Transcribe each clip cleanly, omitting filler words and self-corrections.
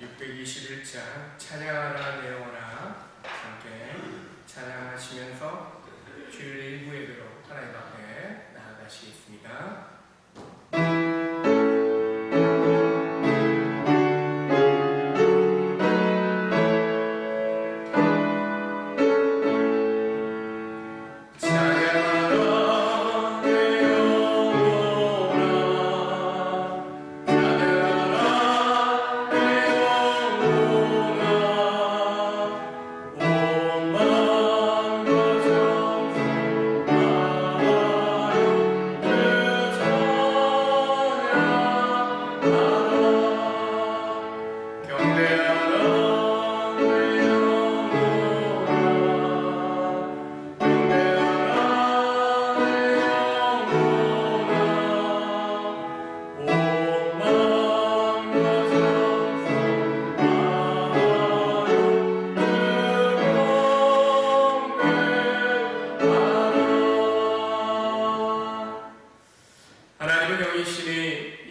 621장 찬양하라 내어라 함께 찬양하시면서 주일 일부 예배로 하나님 앞에 나아가시겠습니다.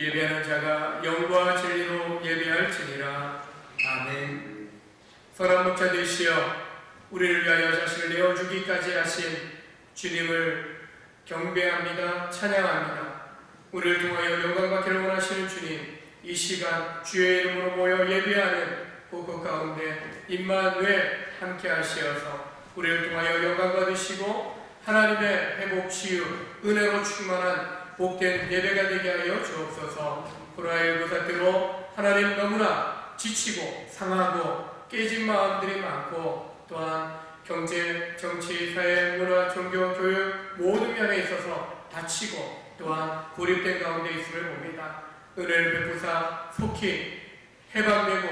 예배하는 자가 영과 진리로 예배할지니라. 아멘. 선한 목자 되시어 우리를 위하여 자신을 내어주기까지 하신 주님을 경배합니다. 찬양합니다. 우리를 통하여 영광 받기를 원하시는 주님, 이 시간 주의 이름으로 모여 예배하는 그 가운데 임마누엘 함께 하시어서 우리를 통하여 영광 받으시고 하나님의 회복, 치유, 은혜로 충만한 복된 예배가 되게 하여 주옵소서. 코로나19 사태로 하나님 너무나 지치고 상하고 깨진 마음들이 많고 또한 경제, 정치, 사회, 문화, 종교, 교육 모든 면에 있어서 다치고 또한 고립된 가운데 있음을 봅니다. 은혜를 베푸사 속히 해방되고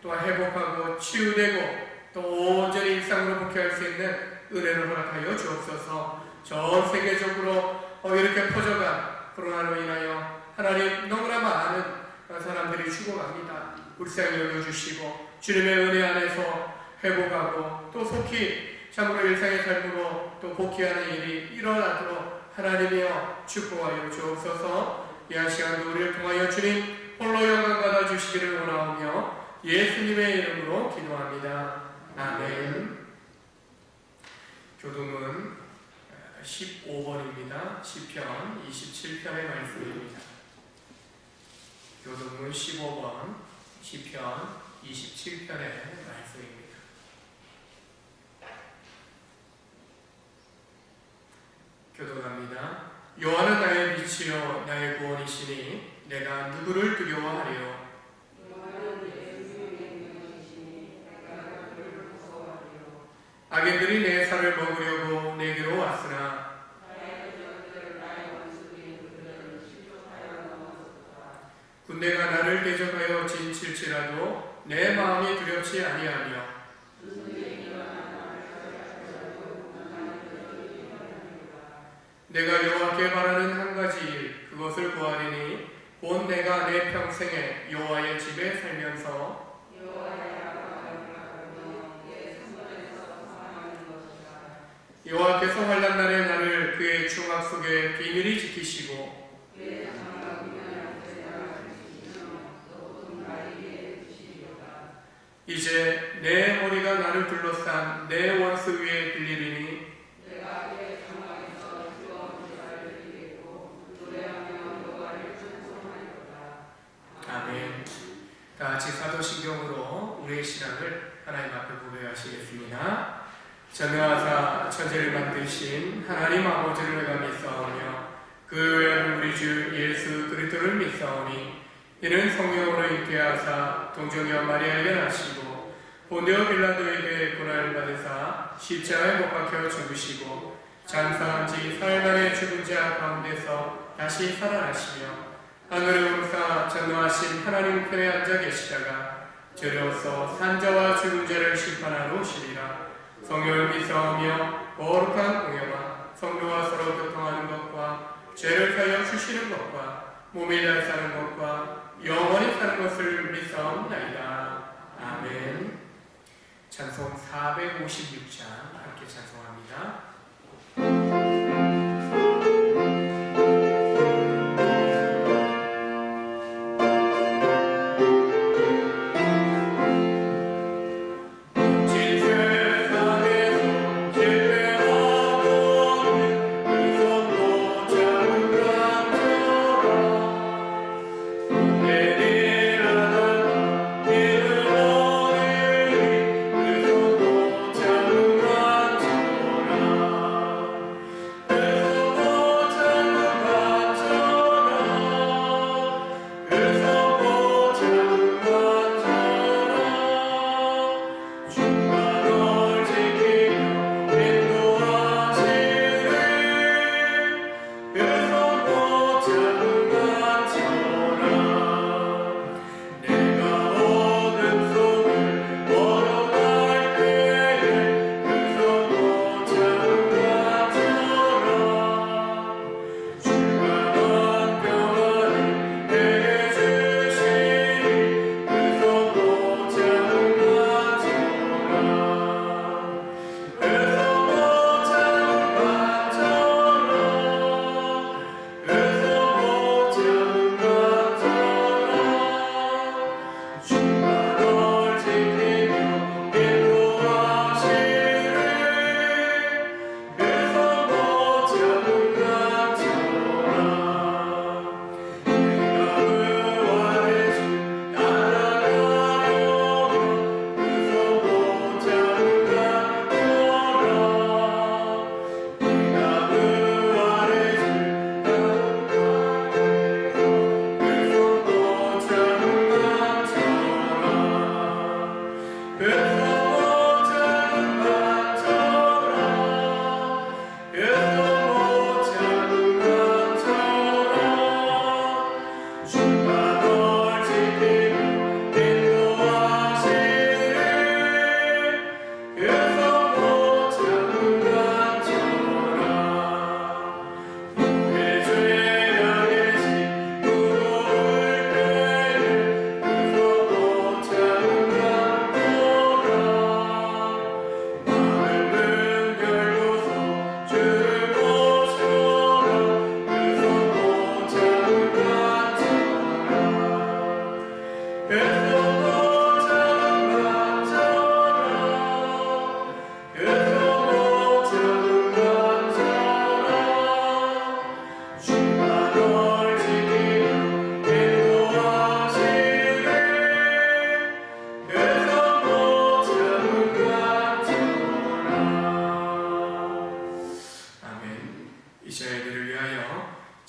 또한 회복하고 치유되고 또 온전히 일상으로 복귀할 수 있는 은혜를 허락하여 주옵소서. 전 세계적으로 이렇게 퍼져간 코로나로 인하여 하나님 너무나 많은 사람들이 죽어갑니다. 불쌍히 여겨주시고 주님의 은혜 안에서 회복하고 또 속히 참으로 일상의 삶으로 또 복귀하는 일이 일어나도록 하나님이여 축복하여 주옵소서. 이 시간도 우리를 통하여 주님 홀로 영광 받아 주시기를 원하오며 예수님의 이름으로 기도합니다. 아멘. 교동은 15번입니다. 시편 27편의 말씀입니다. 교동문 15번 시편 27편의 말씀입니다. 교동합니다. 여호와는 나의 빛이요 나의 구원이시니 내가 누구를 두려워하리요. 악인들이 내 살을 먹으려고 내게로 왔으나 군대가 나를 대적하여 진칠지라도 내 마음이 두렵지 아니하며 내가 여호와께 바라는 한 가지 일 그것을 구하리니 곧 내가 내 평생에 여호와의 집에 살면서 여호와께서 환난 날에 나를 그의 중앙 속에 비밀히 지키시고 이제 내 머리가 나를 둘러싼 내 원수 위에 들리리니 아멘. 다같이 사도신경으로 우리의 신앙을 하나님 앞에 고백하시겠습니다. 전능하사 천지를 만드신 하나님 아버지를 내가 믿사오며 그 외에는 우리 주 예수 그리스도를 믿사오니 이는 성령으로 잉태하사 동정녀 마리아에게 나시고 본디오 빌라도에게 고난을 받으사 십자가에 못 박혀 죽으시고 장사한 지 사흘 만에 죽은 자 가운데서 다시 살아나시며 하늘에 오르사 전능하신 하나님 편에 앉아 계시다가 저리로서 산자와 죽은 자를 심판하러 오시리라. 성령을 믿사오며 거룩한 공예와 성도와 서로 교통하는 것과 죄를 사하여 주시는 것과 몸이 잘 사는 것과 영원히 사는 것을 믿사옵나이다. 아멘. 찬송 456장 함께 찬송합니다.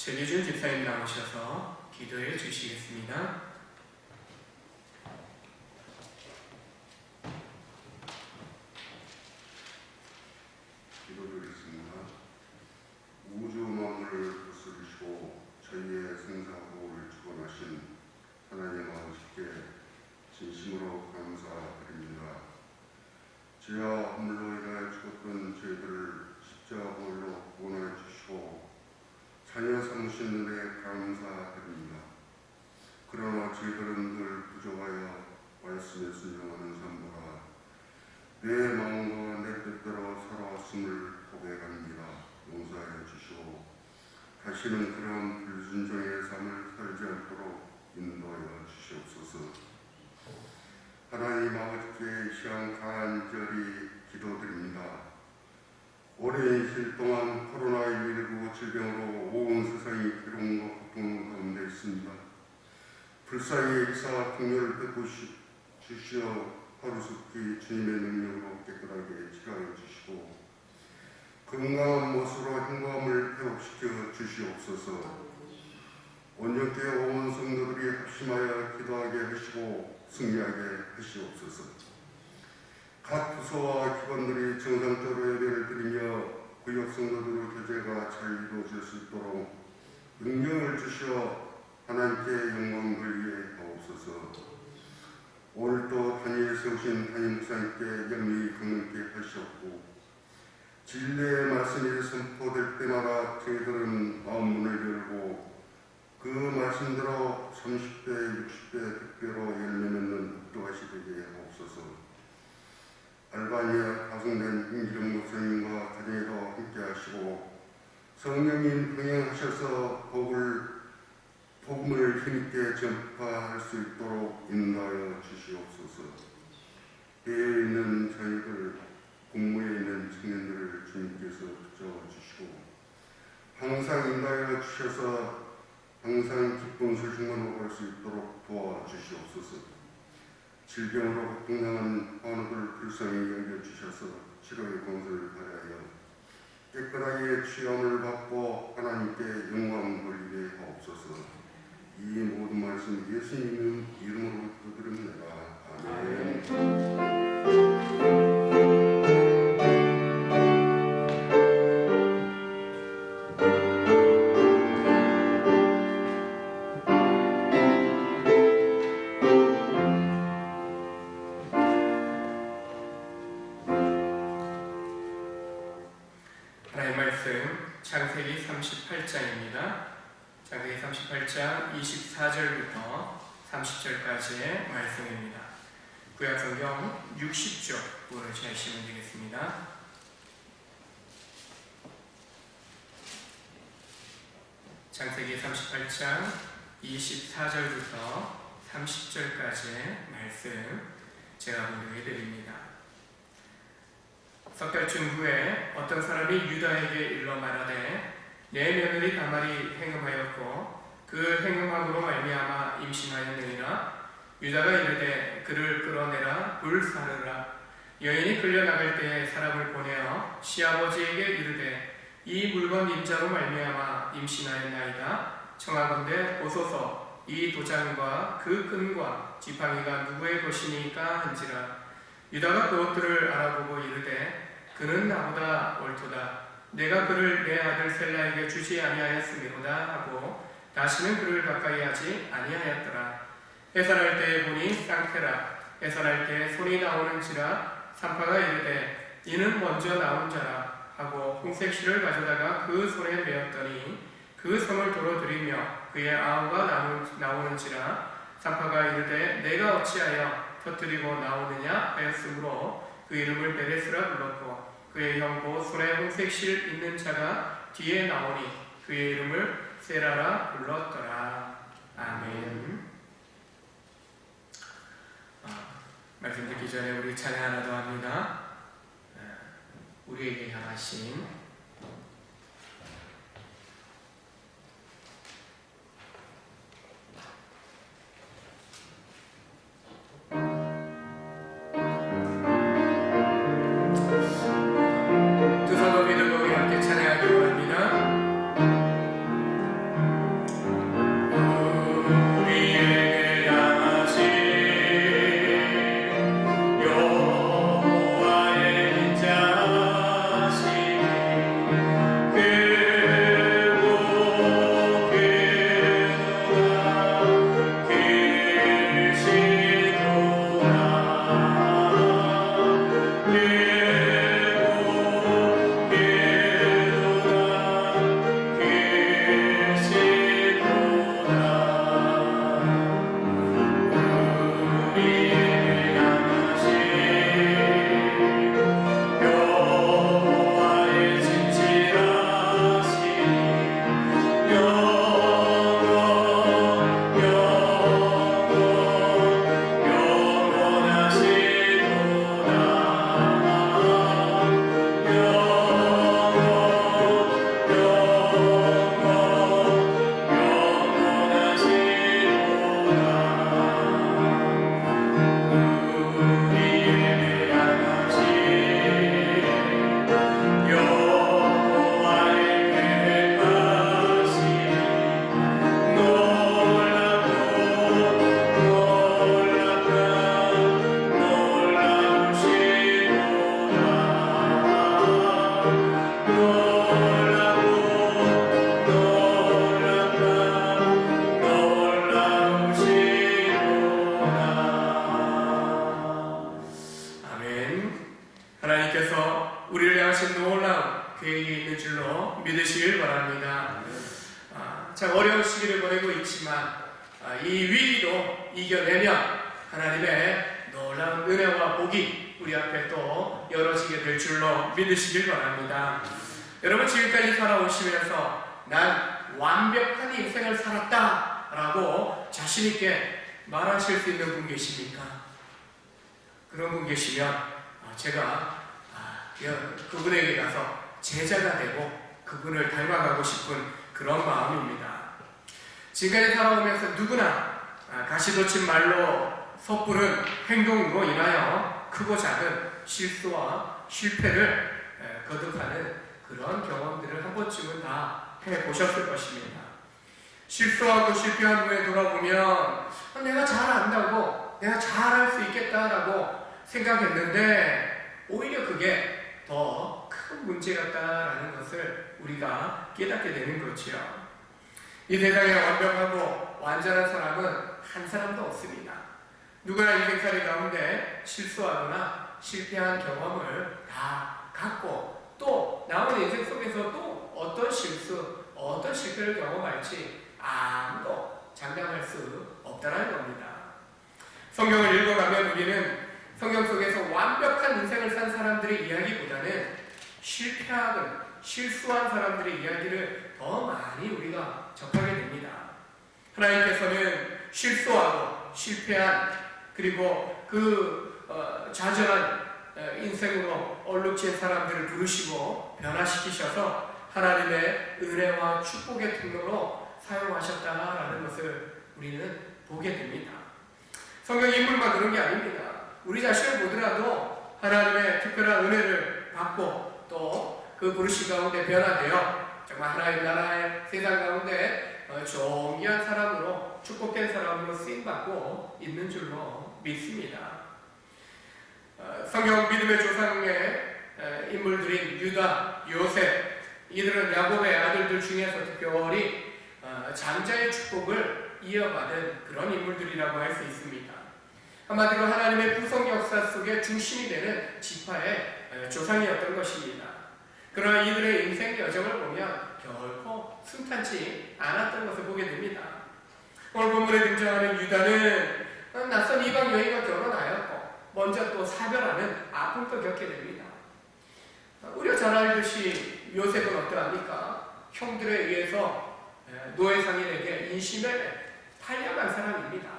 최기준 집사님 나오셔서 기도해 주시겠습니다. 기도드리겠습니다. 우주 만물을 다스리시고 저희의 생사복을 주관하신 하나님 아버지께 진심으로 감사드립니다. 주여, 허물로 인하여 죽었던 저희들을 십자가로 구원해 주시고 자녀 삼으신 은혜에 감사드립니다. 그러나 저희들은 늘 부족하여 말씀에 순종하는 삶보라 내 마음과 내 뜻대로 살아왔음을 고백합니다. 용서하여 주시고 다시는 그런 불순종의 삶을 살지 않도록 인도하여 주시옵소서. 하나님 아버지께 이 시간 간절히 기도드립니다. 오랜 시일 동안 코로나19 질병으로 온 세상이 괴로움과 고통 가운데 있습니다. 불쌍히 역사 긍휼을 베푸시어 하루속히 주님의 능력으로 깨끗하게 치료하여 주시고 건강한 모습으로 행복함을 회복시켜 주시옵소서. 온전케 온 성도들이 합심하여 기도하게 하시고 승리하게 하시옵소서. 각 부서와 기관들이 정상적으로 예배를 드리며 구역 성도들의 교제가 잘 이루어질 수 있도록 능력을 주시어 하나님께 영광 돌리게 하옵소서. 오늘도 단위에 세우신 담임 목사님께 영리 강림케 하시옵고 진리의 말씀이 선포될 때마다 저희들은 마음문을 열고 그 말씀대로 30대, 60대 특별로 열매 맺는 묵도하시 되게 하옵소서. 알바니아 파송된 임기령 목사님과 가정에도 함께 하시고 성령님 동행하셔서 복음을 힘있게 전파할 수 있도록 인도하여 주시옵소서. 배에 있는 저희들, 공무에 있는 청년들을 주님께서 붙여주시고 항상 인도하여 주셔서 항상 기쁜 소식만 오갈 수 있도록 도와주시옵소서. 질병으로 고통당한 환우들 불쌍히 여겨주셔서 치료의 권세를 발하여 깨끗하게 취함을 받고 하나님께 영광 돌리게 하옵소서. 이 모든 말씀 예수님 이름으로 기도드립니다. 아멘. 하나님의 말씀 창세기 38장입니다. 창세기 38장 24절부터 30절까지의 말씀입니다. 구약성경 60쪽 문을 제하시면 되겠습니다. 창세기 38장 24절부터 30절까지의 말씀 제가 공유해 드립니다. 석 달쯤 후에 어떤 사람이 유다에게 일러 말하되 내 며느리 다말이 행음하였고 그 행음함으로 말미암아 임신하였느니라. 유다가 이르되 그를 끌어내라 불사르라. 여인이 끌려나갈 때에 사람을 보내어 시아버지에게 이르되 이 물건 임자로 말미암아 임신하였나이다. 청하건대 보소서 이 도장과 그 끈과 지팡이가 누구의 것이니까 한지라. 유다가 그것들을 알아보고 이르되 그는 나보다 옳도다. 내가 그를 내 아들 셀라에게 주지 아니하였음이로다 하고 다시는 그를 가까이 하지 아니하였더라. 해산할 때에 보니 쌍태라. 해산할 때 손이 나오는지라. 산파가 이르되 이는 먼저 나온 자라 하고 홍색 실을 가져다가 그 손에 메었더니 그 성을 도로 들이며 그의 아우가 나오는지라. 산파가 이르되 내가 어찌하여 터뜨리고 나오느냐 하였으므로 그 이름을 베레스라 불렀고 그의 형 곧 손에 홍색 실 있는 자가 뒤에 나오니 그의 이름을 세라라 불렀더라. 아멘. 말씀 듣기 전에 우리 찬양 하나 더 합니다. 우리에게 향하신 두 손 높이 들고 우리 함께 찬양하기 원합니다. 우리에게 향하신 여호와의 인자하시니 크고 크도다 하나님께서 우리를 향하신 놀라운 계획이 있는 줄로 믿으시길 바랍니다. 참 어려운 시기를 보내고 있지만 이 위기도 이겨내면 하나님의 놀라운 은혜와 복이 우리 앞에 또 열어지게 될 줄로 믿으시길 바랍니다. 여러분, 지금까지 살아오시면서 난 완벽한 인생을 살았다 라고 자신있게 말하실 수 있는 분 계십니까? 그런 분 계시면 제가 그분에게 가서 제자가 되고 그분을 닮아가고 싶은 그런 마음입니다. 지금까지 살아오면서 누구나 가시돋친 말로 섣부른 행동으로 인하여 크고 작은 실수와 실패를 거듭하는 그런 경험들을 한 번쯤은 다 해보셨을 것입니다. 실수하고 실패한 후에 돌아보면 내가 잘 안다고, 내가 잘할 수 있겠다라고 생각했는데 오히려 그게 더 큰 문제 같다라는 것을 우리가 깨닫게 되는 거지요. 이 세상에 완벽하고 완전한 사람은 한 사람도 없습니다. 누구나 인생살이 가운데 실수하거나 실패한 경험을 다 갖고 또 남은 인생 속에서 또 어떤 실수, 어떤 실패를 경험할지 아무도 장담할 수 없다는 겁니다. 성경을 읽어가면 우리는 성경 속에서 완벽한 인생을 산 사람들의 이야기보다는 실패하는, 실수한 사람들의 이야기를 더 많이 우리가 접하게 됩니다. 하나님께서는 실수하고 실패한 그리고 좌절한 인생으로 얼룩진 사람들을 부르시고 변화시키셔서 하나님의 은혜와 축복의 통로로 사용하셨다라는 것을 우리는 보게 됩니다. 성경 인물만 그런 게 아닙니다. 우리 자신을 보더라도 하나님의 특별한 은혜를 받고 또 그 부르심 가운데 변화되어 정말 하나님 나라의 세상 가운데 존귀한 사람으로 축복된 사람으로 쓰임받고 있는 줄로 믿습니다. 성경 믿음의 조상의 인물들인 유다, 요셉, 이들은 야곱의 아들들 중에서 특별히 장자의 축복을 이어받은 그런 인물들이라고 할 수 있습니다. 한마디로 하나님의 구속 역사 속에 중심이 되는 지파의 조상이었던 것입니다. 그러나 이들의 인생 여정을 보면 결코 순탄치 않았던 것을 보게 됩니다. 오늘 본문에 등장하는 유다는 낯선 이방 여인과 결혼하였고 먼저 또 사별하는 아픔도 겪게 됩니다. 우리가 잘 알듯이 요셉은 어떠합니까? 형들에 의해서 노예상인에게 인심에 팔려간 사람입니다.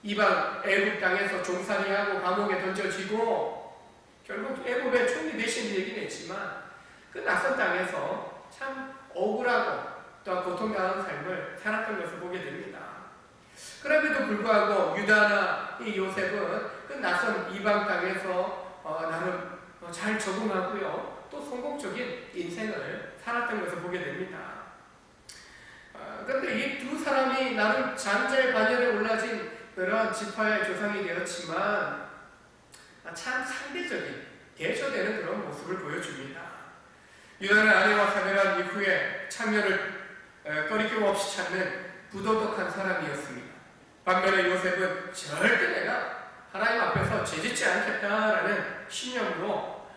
이방 애굽 땅에서 종살이하고 감옥에 던져지고 결국 애굽의 총리 대신 얘기는 했지만 그 낯선 땅에서 참 억울하고 또한 고통당한 삶을 살았던 것을 보게 됩니다. 그럼에도 불구하고 유다나 이 요셉은 그 낯선 이방 땅에서 나름 잘 적응하고요, 또 성공적인 인생을 살았던 것을 보게 됩니다. 그런데 이 두 사람이 나름 잔잘 반열에 올라진 그런 지파의 조상이 되었지만 참 상대적인 대조되는 그런 모습을 보여줍니다. 유다는 아내와 사별한 이후에 참여를 꺼리낌 없이 찾는 부도덕한 사람이었습니다. 반면에 요셉은 절대 내가 하나님 앞에서 죄짓지 않겠다라는 신념으로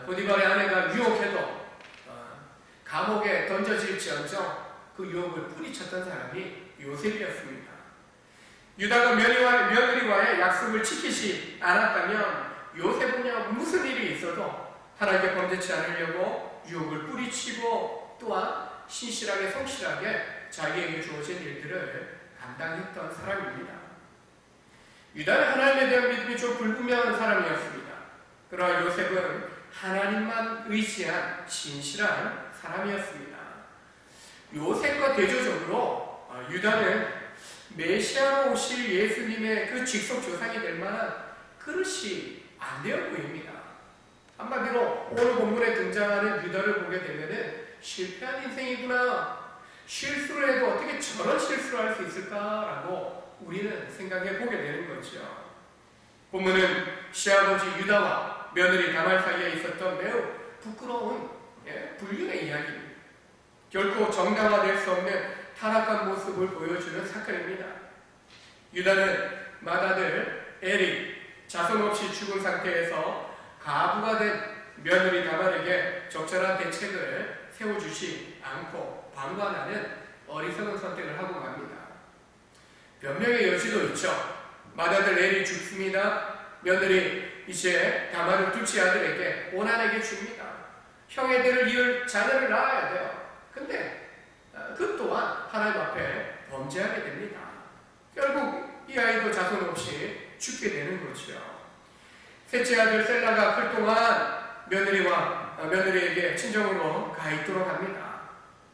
보디발의 아내가 유혹해도 감옥에 던져질지언정 그 유혹을 뿌리쳤던 사람이 요셉이었습니다. 유다가 며느리와의 약속을 지키지 않았다면 요셉은요, 무슨 일이 있어도 하나님께 범죄치 않으려고 유혹을 뿌리치고 또한 신실하게 성실하게 자기에게 주어진 일들을 감당했던 사람입니다. 유다는 하나님에 대한 믿음이 좀 불분명한 사람이었습니다. 그러나 요셉은 하나님만 의지한 신실한 사람이었습니다. 요셉과 대조적으로 유다는 메시아로 오실 예수님의 그 직속 조상이 될 만한 그릇이 안 되어 보입니다. 한마디로 오늘 본문에 등장하는 유다를 보게 되면은 실패한 인생이구나, 실수를 해도 어떻게 저런 실수를 할 수 있을까라고 우리는 생각해 보게 되는 거죠. 본문은 시아버지 유다와 며느리 다말 사이에 있었던 매우 부끄러운 불륜의 이야기입니다. 결코 정당화될 수 없는 타락한 모습을 보여주는 사건입니다. 유다는 맏아들 엘이 자손 없이 죽은 상태에서 가부가 된 며느리 다말에게 적절한 대책을 세워주지 않고 방관하는 어리석은 선택을 하고 갑니다. 변명의 여지도 있죠. 맏아들 엘이 죽습니다. 며느리 이제 다말을 둘째 아들에게 오난에게 줍니다. 형애들을 이을 자녀를 낳아야 돼요. 근데 그 또한 하나님 앞에 범죄하게 됩니다. 결국 이 아이도 자손 없이 죽게 되는 거죠. 셋째 아들 셀라가 클 동안 며느리에게 친정으로 가 있도록 합니다.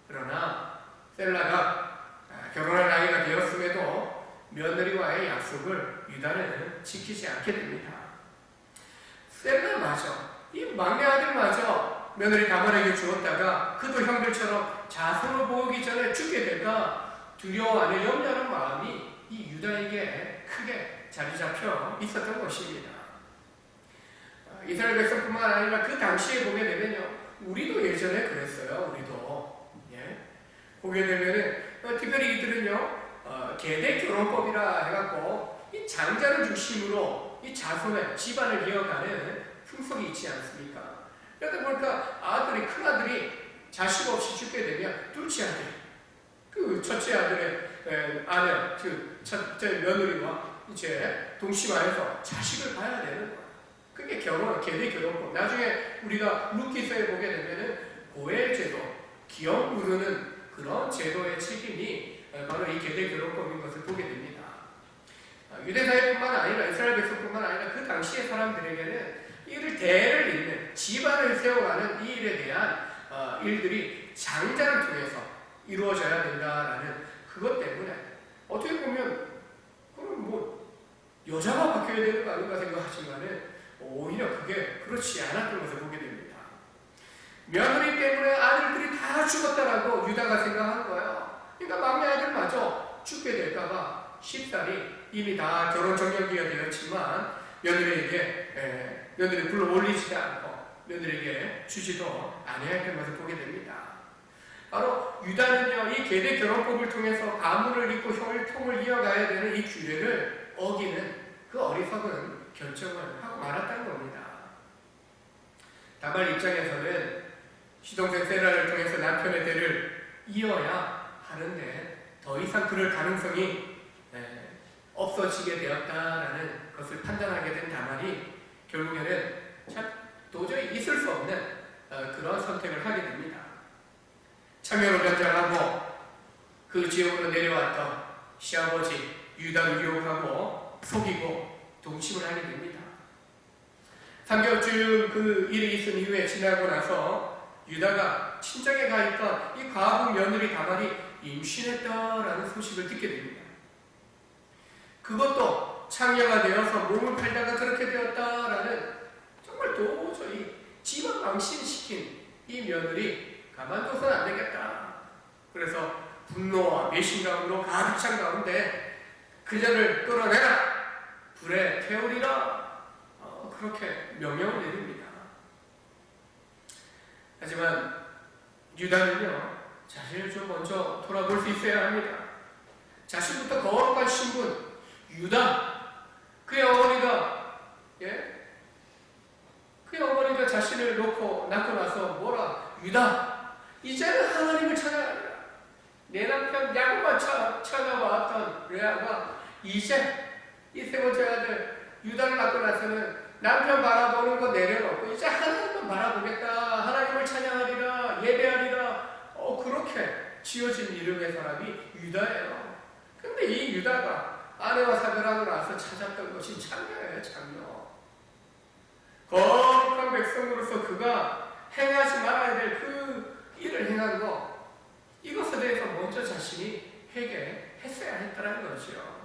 그러나 셀라가 결혼할 나이가 되었음에도 며느리와의 약속을 유다는 지키지 않게 됩니다. 셀라마저, 이 막내 아들마저 며느리 다말에게 주었다가 그도 형들처럼 자손을 보기 전에 죽게 될까 두려워하는 염려하는 마음이 이 유다에게 크게 자리 잡혀 있었던 것입니다. 이스라엘 백성뿐만 아니라 그 당시에 보게 되면요, 우리도 예전에 그랬어요. 우리도 보게 되면은 특별히 이들은요 계대 결혼법이라 해갖고 이 장자를 중심으로 이 자손의 집안을 이어가는 풍속이 있지 않습니까? 그러다 보니까 큰 아들이 자식 없이 죽게 되면 둘째 아들, 그 첫째 아들의 아내, 첫째 며느리와 이제 동심하여서 자식을 봐야 되는 거예요. 그게 계대 결혼법. 나중에 우리가 룻기서에 보게 되면은 고엘 제도, 기업 부르는 그런 제도의 책임이 바로 이 계대 결혼법인 것을 보게 됩니다. 유대사회뿐만 아니라 이스라엘 백성뿐만 아니라 그 당시의 사람들에게는 이를 대를 잇는 집안을 세워가는 이 일에 대한 일들이 장자를 통해서 이루어져야 된다라는 그것 때문에 어떻게 보면 그럼 여자가 바뀌어야 되는 거 아닌가 생각하지만은 오히려 그게 그렇지 않았던 것을 보게 됩니다. 며느리 때문에 아들들이 다 죽었다라고 유다가 생각한 거예요. 그러니까 막내 아들마저 죽게 될까봐 쉽사리 이미 다 결혼 정년기가 되었지만 며느리 불러 올리지도 않고 며느리에게 주지도 아니할 것을 보게 됩니다. 바로 유다는요, 이 계대 결혼법을 통해서 가문을 잇고 혈통을 이어가야 되는 이 규례를 어기는 그 어리석은 결정을 하고 말았다는 겁니다. 다말 입장에서는 시동생 세라를 통해서 남편의 대를 이어야 하는데 더 이상 그럴 가능성이 없어지게 되었다라는 것을 판단하게 된 다말이 결국에는 참 도저히 있을 수 없는 그런 선택을 하게 됩니다. 참여로 변장하고 그 지역으로 내려왔던 시아버지 유다를 유혹하고 속이고 동침을 하게 됩니다. 3개월쯤 그 일이 있은 이후에 지나고 나서 유다가 친정에 가 있던 이 과부 며느리 다말이 임신했다라는 소식을 듣게 됩니다. 그것도 창녀가 되어서 몸을 팔다가 그렇게 되었다라는 정말 도저히 집안 망신시킨 이 며느리 가만둬서는 안 되겠다. 그래서 분노와 배신감으로 가득 찬 가운데 그녀를 끌어내라, 불에 태우리라, 그렇게 명령을 내립니다. 하지만 유다는요, 자신을 좀 먼저 돌아볼 수 있어야 합니다. 자신부터 거룩한 신분 유다, 그의 어머니가 그의 어머니가 자신을 낳고 나서 뭐라, 유다, 이제는 하나님을 찾아가라. 내 남편 야곱만 찾아왔던 레아가 이제 이 세 번째 아들 유다를 낳고 나서는 남편 바라보는 거 내려놓고 이제 하나님만 바라보겠다, 하나님을 찬양하리라, 예배하리라, 그렇게 지어진 이름의 사람이 유다예요. 근데 이 유다가 아내와 사별하고 나서 찾았던 것이 창녀예요, 창녀. 거룩한 백성으로서 그가 행하지 말아야 될 그 일을 행한 것, 이것에 대해서 먼저 자신이 회개했어야 했다는 거죠.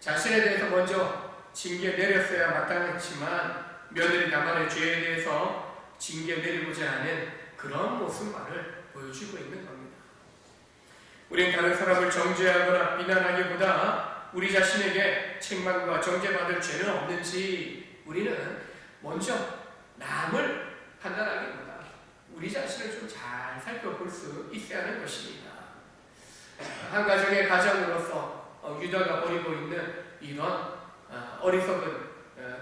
자신에 대해서 먼저 징계 내렸어야 마땅했지만 며느리 다말의 죄에 대해서 징계 내리고자 하는 그런 모습만을 보여주고 있는 겁니다. 우리는 다른 사람을 정죄하거나 비난하기보다 우리 자신에게 책망과 정죄받을 죄는 없는지 우리는 먼저 남을 판단하기보다 우리 자신을 좀 잘 살펴볼 수 있어야 하는 것입니다. 한 가정의 가장으로서 유다가 벌이고 있는 이런 어리석은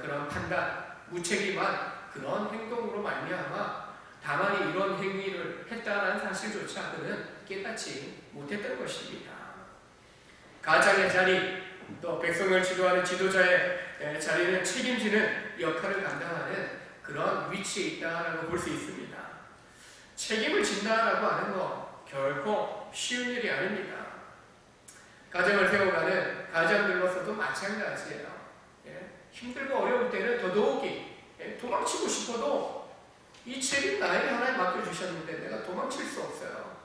그런 판단, 무책임한 그런 행동으로 말미암아 다만이 이런 행위를 했다는 사실조차 그는 깨닫지 못했던 것입니다. 가장의 자리, 또 백성을 지도하는 지도자의 자리는 책임지는 역할을 감당하는 그런 위치에 있다라고 볼 수 있습니다. 책임을 진다라고 하는 거 결코 쉬운 일이 아닙니다. 가정을 세워가는 가장들로서도 마찬가지예요. 힘들고 어려울 때는 더더욱이 도망치고 싶어도 이 책임 나에게 하나님 맡겨주셨는데 내가 도망칠 수 없어요.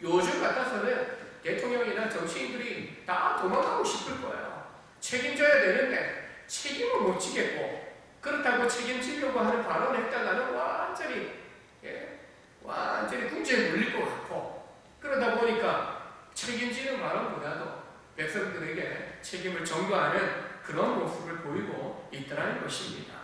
요즘 같아서는 대통령이나 정치인들이 다 도망가고 싶을 거예요. 책임져야 되는데 책임을 못 지겠고, 그렇다고 책임지려고 하는 발언을 했다가는 완전히 궁지에 물릴 것 같고, 그러다 보니까 책임지는 발언보다도 백성들에게 책임을 전가하는 그런 모습을 보이고 있다는 것입니다.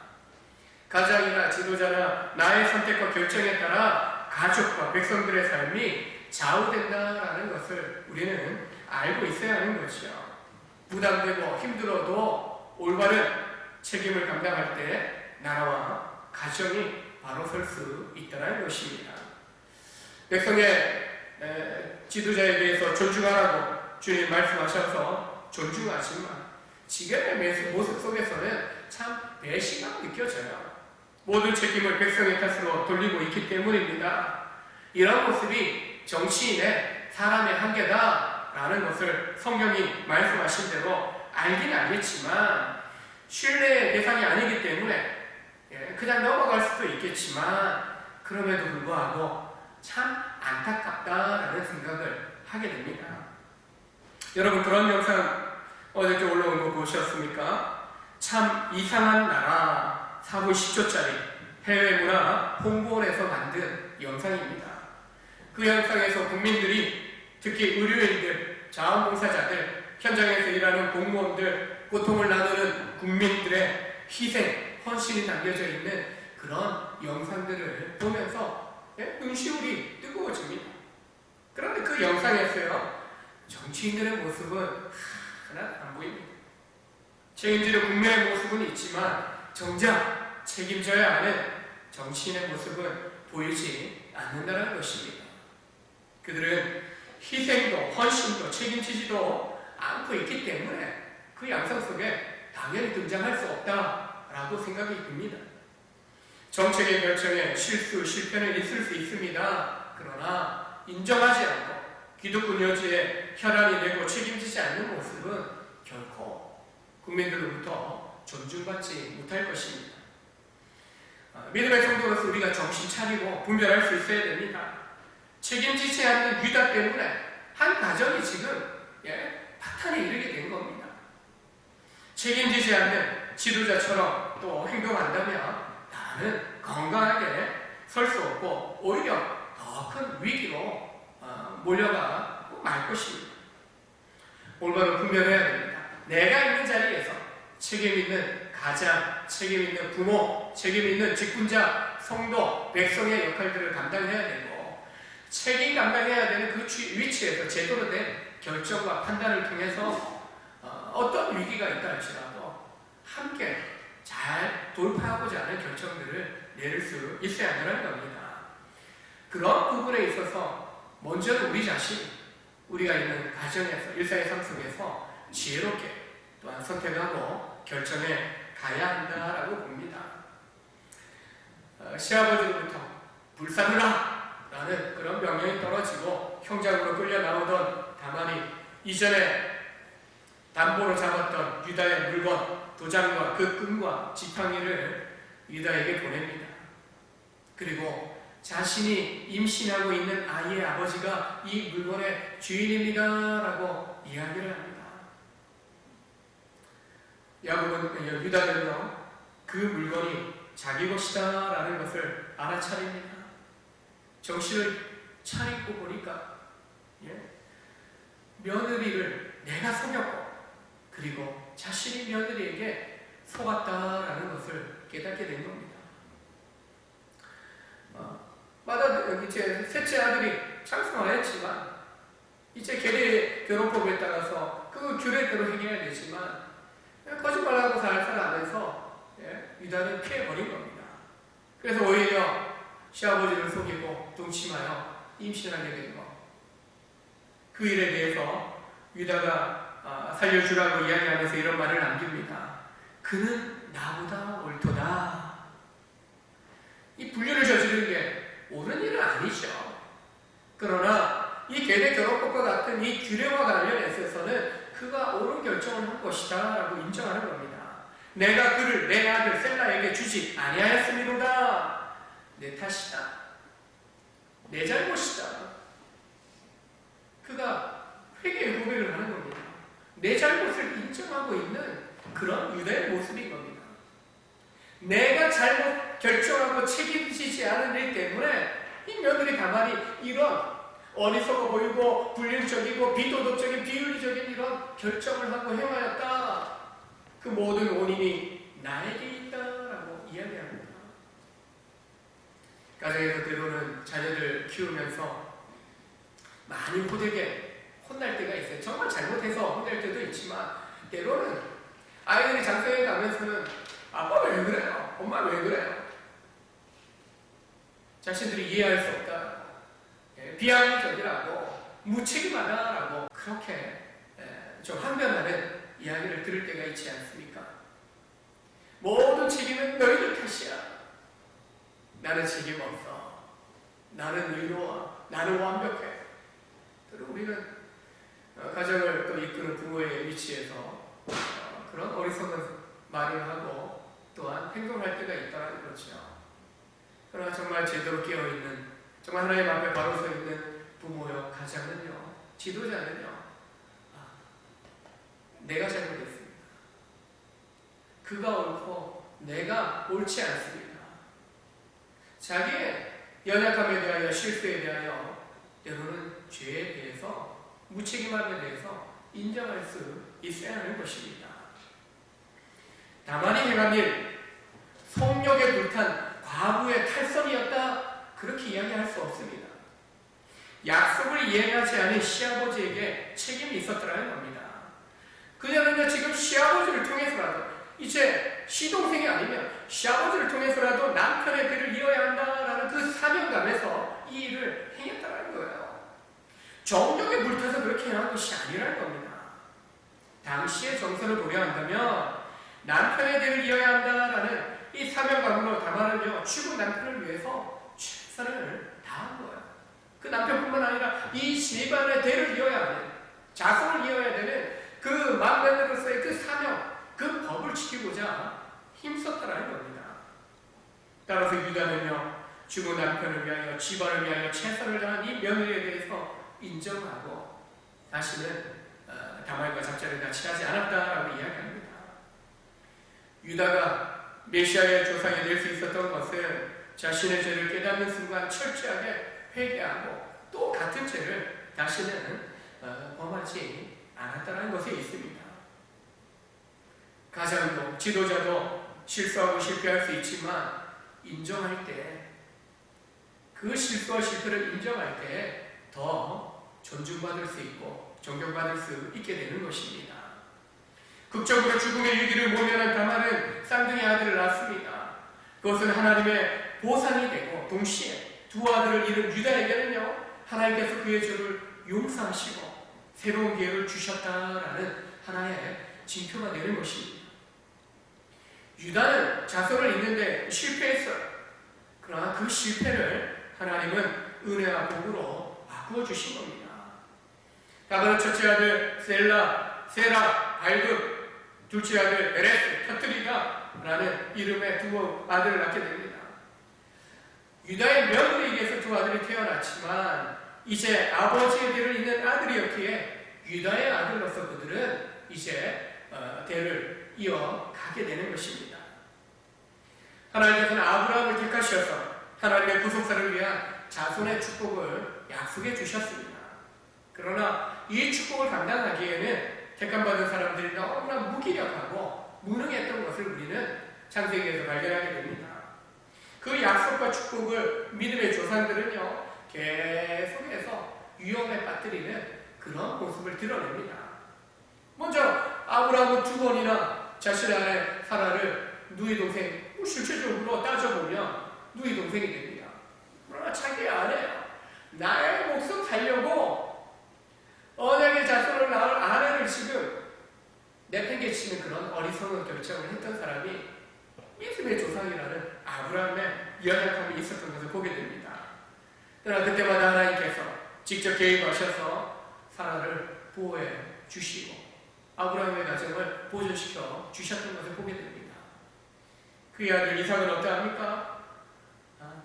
가장이나 지도자나 나의 선택과 결정에 따라 가족과 백성들의 삶이 좌우된다라는 것을 우리는 알고 있어야 하는 것이죠. 부담되고 힘들어도 올바른 책임을 감당할 때 나라와 가정이 바로 설 수 있다는 것입니다. 백성의 지도자에 대해서 존중하라고 주님 말씀하셔서 존중하지만 지금의 모습 속에서는 참 배신감이 느껴져요. 모든 책임을 백성의 탓으로 돌리고 있기 때문입니다. 이런 모습이 정치인의 사람의 한계다라는 것을 성경이 말씀하신 대로 알긴 알겠지만 신뢰의 대상이 아니기 때문에 그냥 넘어갈 수도 있겠지만 그럼에도 불구하고 참 안타깝다라는 생각을 하게 됩니다. 여러분, 그런 영상 어저께 올라온 거 보셨습니까? 참 이상한 나라 4분 10초짜리 해외문화 홍보원에서 만든 영상입니다. 그 영상에서 국민들이, 특히 의료인들, 자원봉사자들, 현장에서 일하는 공무원들, 고통을 나누는 국민들의 희생, 헌신이 담겨져 있는 그런 영상들을 보면서 눈시울이 뜨거워집니다. 그런데 그 영상에서요, 정치인들의 모습은 하나 안 보입니다. 책임지는 국민의 모습은 있지만 정작 책임져야 하는 정치인의 모습은 보이지 않는다는 것입니다. 그들은 희생도 헌신도 책임지지도 않고 있기 때문에 그 양상 속에 당연히 등장할 수 없다라고 생각이 듭니다. 정책의 결정에 실수, 실패는 있을 수 있습니다. 그러나 인정하지 않고 기득권 여지에 혈안이 되고 책임지지 않는 모습은 결코 국민들로부터 존중받지 못할 것입니다. 믿음의 성도로서 우리가 정신 차리고 분별할 수 있어야 됩니다. 책임지지 않는 유다 때문에 한 가정이 지금 파탄에 이르게 된 겁니다. 책임지지 않는 지도자처럼 또 행동한다면 나는 건강하게 설 수 없고 오히려 더 큰 위기로 몰려가 말 것입니다. 올바로 분별해야 됩니다. 내가 있는 자리에서 책임 있는 가장, 책임 있는 부모, 책임 있는 직분자, 성도, 백성의 역할들을 감당해야 되고 책임 감당해야 되는 그 위치에서 제대로 된 결정과 판단을 통해서 어떤 위기가 있다 할지라도 함께 잘 돌파하고자 하는 결정들을 내릴 수 있어야 한다는 겁니다. 그런 부분에 있어서 먼저는 우리 자신, 우리가 있는 가정에서, 일상의 삶 속에서 지혜롭게 또한 선택하고 결정해 가야 한다라고 봅니다. 시아버지로부터 불사르라 라는 그런 명령이 떨어지고 형장으로 끌려 나오던 다만이 이전에 담보로 잡았던 유다의 물건, 도장과 그 끈과 지팡이를 유다에게 보냅니다. 그리고 자신이 임신하고 있는 아이의 아버지가 이 물건의 주인입니다 라고 이야기를 합니다. 야곱은 유다는요, 그 물건이 자기 것이다 라는 것을 알아차립니다. 정신을 차리고 보니까 며느리를 내가 속였고 그리고 자신이 며느리에게 속았다라는 것을 깨닫게 된 겁니다. 이제 셋째 아들이 창성하였지만 이제 계례 결혼법에 따라서 그 규례대로 행해야 되지만 거짓말하고 살아가면서 유다는 피해버린 겁니다. 그래서 오히려 시아버지를 속이고 동침하여 임신하게 된 것. 그 일에 대해서 유다가 살려주라고 이야기하면서 이런 말을 남깁니다. 그는 나보다 옳도다. 이 불륜을 저지르는 게 옳은 일은 아니죠. 그러나 이 계례 결혼법과 같은 이 규례와 관련해서는 그가 옳은 결정을 한 것이다 라고 인정하는 겁니다. 내가 그를 내 아들 셀라에게 주지 아니하였음이로다. 내 탓이다. 내 잘못이다. 그가 회개의 고백을 하는 겁니다. 내 잘못을 인정하고 있는 그런 유다의 모습인 겁니다. 내가 잘못 결정하고 책임지지 않은 일 때문에 이 며느리 가만히 이런 어리석어 보이고 불륜적이고 비도덕적인 비윤리적인 이런 결정을 하고 행하였다. 그 모든 원인이 나에게 있다라고 이야기합니다. 가정에서 때로는 자녀들 키우면서 많이 호되게 혼날 때가 있어요. 정말 잘못해서 혼날 때도 있지만 때로는 아이들이 장성에 가면서는 아빠 왜 그래요? 엄마 왜 그래요? 자신들이 이해할 수 없다. 비합리적이라고 무책임하다라고 그렇게 좀 항변하는 이야기를 들을 때가 있지 않습니까? 모든 책임은 너희들 탓이야. 나는 책임 없어. 나는 의로워. 나는 완벽해. 그리고 우리는 가정을 또 이끄는 부모의 위치에서 그런 어리석은 말을 하고 또한 행동할 때가 있다는 거죠. 그러나 정말 제대로 깨어있는, 정말 하나님 앞에 바로 서 있는 부모요, 가장은요, 지도자는요, 내가 잘못했습니다. 그가 옳고 내가 옳지 않습니다. 자기의 연약함에 대하여, 실수에 대하여, 때로는 죄에 대해서, 무책임함에 대해서 인정할 수 있어야 하는 것입니다. 다만이 행한 일, 성욕에 불탄 과부의 탈선이었다, 그렇게 이야기할 수 없습니다. 약속을 이행하지 않은 시아버지에게 책임이 있었더라는 겁니다. 그녀는요, 지금 시아버지를 통해서라도, 이제 시동생이 아니면 시아버지를 통해서라도 남편의 배를 이어야 한다라는 그 사명감에서 이 일을 행했다는 거예요. 정욕에 불타서 그렇게 행한 것이 아니라는 겁니다. 당시의 정서를 고려한다면 남편의 배를 이어야 한다라는 이 사명감으로 다말은요, 죽은 남편을 위해서 최선을 다한 거예요. 그 남편뿐만 아니라 이 집안의 대를 이어야 하는, 자손을 이어야 되는 그 막내로서의 그 사명, 그 법을 지키고자 힘썼다라는 겁니다. 따라서 유다는요, 죽은 남편을 위하여 집안을 위하여 최선을 다한 이 며느리에 대해서 인정하고 다시는 다말과 잡자를 같이 하지 않았다라고 이야기합니다. 유다가 메시아의 조상이 될 수 있었던 것은 자신의 죄를 깨닫는 순간 철저하게 회개하고 또 같은 죄를 다시는 범하지 않았다는 것에 있습니다. 가장도 지도자도 실수하고 실패할 수 있지만 인정할 때, 그 실수와 실패를 인정할 때 더 존중받을 수 있고 존경받을 수 있게 되는 것입니다. 극적으로 죽음의 위기를 모면한 다말은 쌍둥이 아들을 낳습니다. 그것은 하나님의 보상이 되고 동시에 두 아들을 잃은 유다에게는요, 하나님께서 그의 죄를 용서하시고 새로운 기회를 주셨다라는 하나의 징표가 되는 것입니다. 유다는 자손을 잇는데 실패했어요. 그러나 그 실패를 하나님은 은혜와 복으로 바꾸어 주신 겁니다. 다그는 첫째 아들 세라, 발귿, 둘째 아들 에레스, 터트리다라는 이름의 두 아들을 낳게 됩니다. 유다의 며느리에게서 두 아들이 태어났지만 이제 아버지의 대를 잇는 아들이었기에 유다의 아들로서 그들은 이제 대를 이어가게 되는 것입니다. 하나님께서는 아브라함을 택하셔서 하나님의 구속사를 위한 자손의 축복을 약속해 주셨습니다. 그러나 이 축복을 감당하기에는 택함받은 사람들이 너무나 무기력하고 무능했던 것을 우리는 창세기에서 발견하게 됩니다. 그 약속과 축복을 믿음의 조상들은요, 계속해서 위험에 빠뜨리는 그런 모습을 드러냅니다. 먼저 아브라함은 두 번이나 자신의 아내 사라를 누이 동생, 실질적으로 따져보면 누이 동생이 됩니다. 그러나 자기 아내야, 나의 목숨 살려고 언약의 자손을 낳을 아내를 지금 내팽개치는 그런 어리석은 결정을 했던 사람이 믿음의 조상이라는 아브라함의 연약함이 있었던 것을 보게 됩니다. 그러나 그때마다 하나님께서 직접 개입하셔서 사라를 보호해 주시고 아브라함의 가정을 보존시켜 주셨던 것을 보게 됩니다. 그의 아들 이삭은 어떠합니까?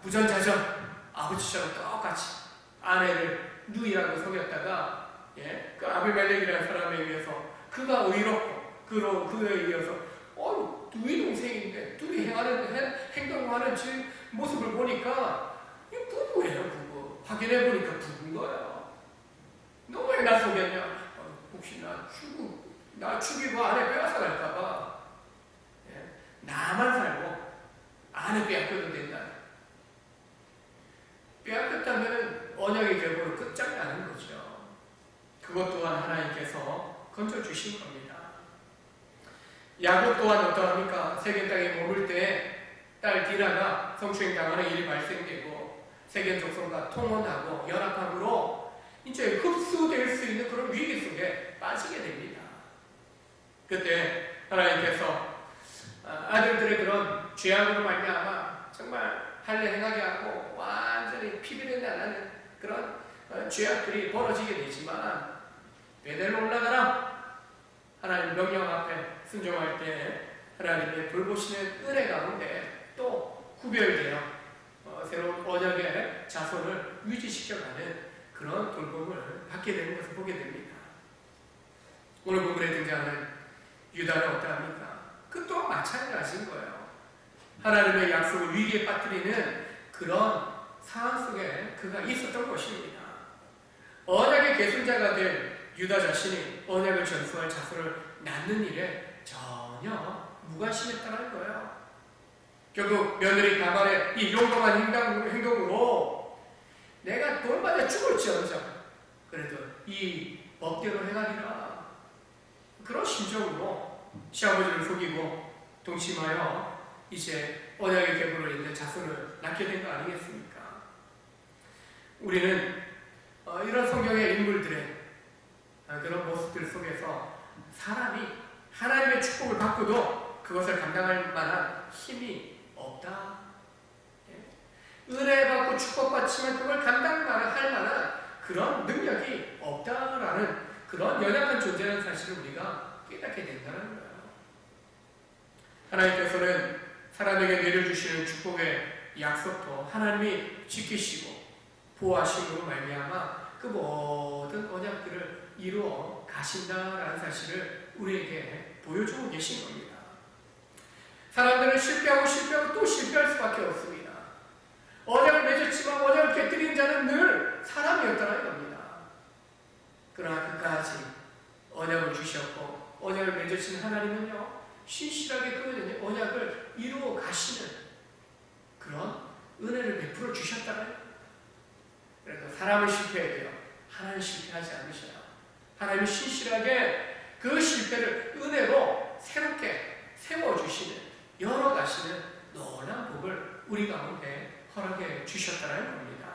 부전자전 아버지처럼 똑같이 아내를 누이라고 속였다가 그 아비멜렉이라는 사람에 의해서 그가 의롭고 그에 의해서 누이 동생인데 둘이 행동을 하는 모습을 보니까 이 부부예요, 부부. 확인해 보니까 부부인 거예요. 너 왜 나 속였냐? 혹시 나 죽이고 아내 빼앗아 갈까봐 나만 살고 아내 빼앗겨도 된다. 빼앗겼다면 언약의 결과로 끝장나는 거죠. 그것 또한 하나님께서 건져주신 겁니다. 야곱 또한 어떠합니까? 세겜 땅에 머물 때 딸 디나가 성추행당하는 일이 발생되고 세겜 족속과 통혼하고 연합함으로 이제 흡수될 수 있는 그런 위기 속에 빠지게 됩니다. 그때 하나님께서 아들들의 그런 죄악으로 말미암아 정말 할례 행하게 하고 완전히 피비린내 나는 그런 죄악들이 벌어지게 되지만 베델로 올라가라 하나님 명령 앞에 순종할 때 하나님의 돌보시는 은혜 가운데 또 구별되어 새로운 언약의 자손을 유지시켜가는 그런 돌봄을 받게 되는 것을 보게 됩니다. 오늘 본문에 등장하는 유다는 어떠합니까? 그 또한 마찬가지인 거예요. 하나님의 약속을 위기에 빠뜨리는 그런 상황 속에 그가 있었던 것입니다. 언약의 계승자가 될 유다 자신이 언약을 전수할 자손을 낳는 일에 전혀 무관심했다는 거예요. 결국 며느리 다말의 이 용감한 행동으로 내가 돌받아 죽을지언정 그래도 이 법대로 행하리라, 그런 심정으로 시아버지를 속이고 동침하여 이제 언약의 계보로 있는 자손을 낳게 된 거 아니겠습니까? 우리는 이런 성경의 인물들의 그런 모습들 속에서 사람이 하나님의 축복을 받고도 그것을 감당할 만한 힘이 없다. 은혜 받고 축복받지만 그걸 감당할 만한 그런 능력이 없다라는 그런 연약한 존재라는 사실을 우리가 깨닫게 된다는 거예요. 하나님께서는 사람에게 내려주시는 축복의 약속도 하나님이 지키시고 보호하심으로 말미암아 그 모든 언약들을 이루어 가신다라는 사실을 우리에게 보여주고 계신 겁니다. 사람들은 실패하고 또 실패할 수밖에 없습니다. 언약을 맺었지만 언약을 깨뜨린 자는 늘 사람이었다는 겁니다. 그러나 끝까지 언약을 주셨고 언약을 맺으신 하나님은요, 신실하게 그 언약을 이루어 가시는 그런 은혜를 베풀어 주셨다는. 그래서 사람은 실패해도요, 하나님 실패하지 않으셔요. 하나님이 신실하게 그 실패를 은혜로 새롭게 세워주시는, 열어가시는 놀라운 복을 우리 가운데 허락해 주셨다는 겁니다.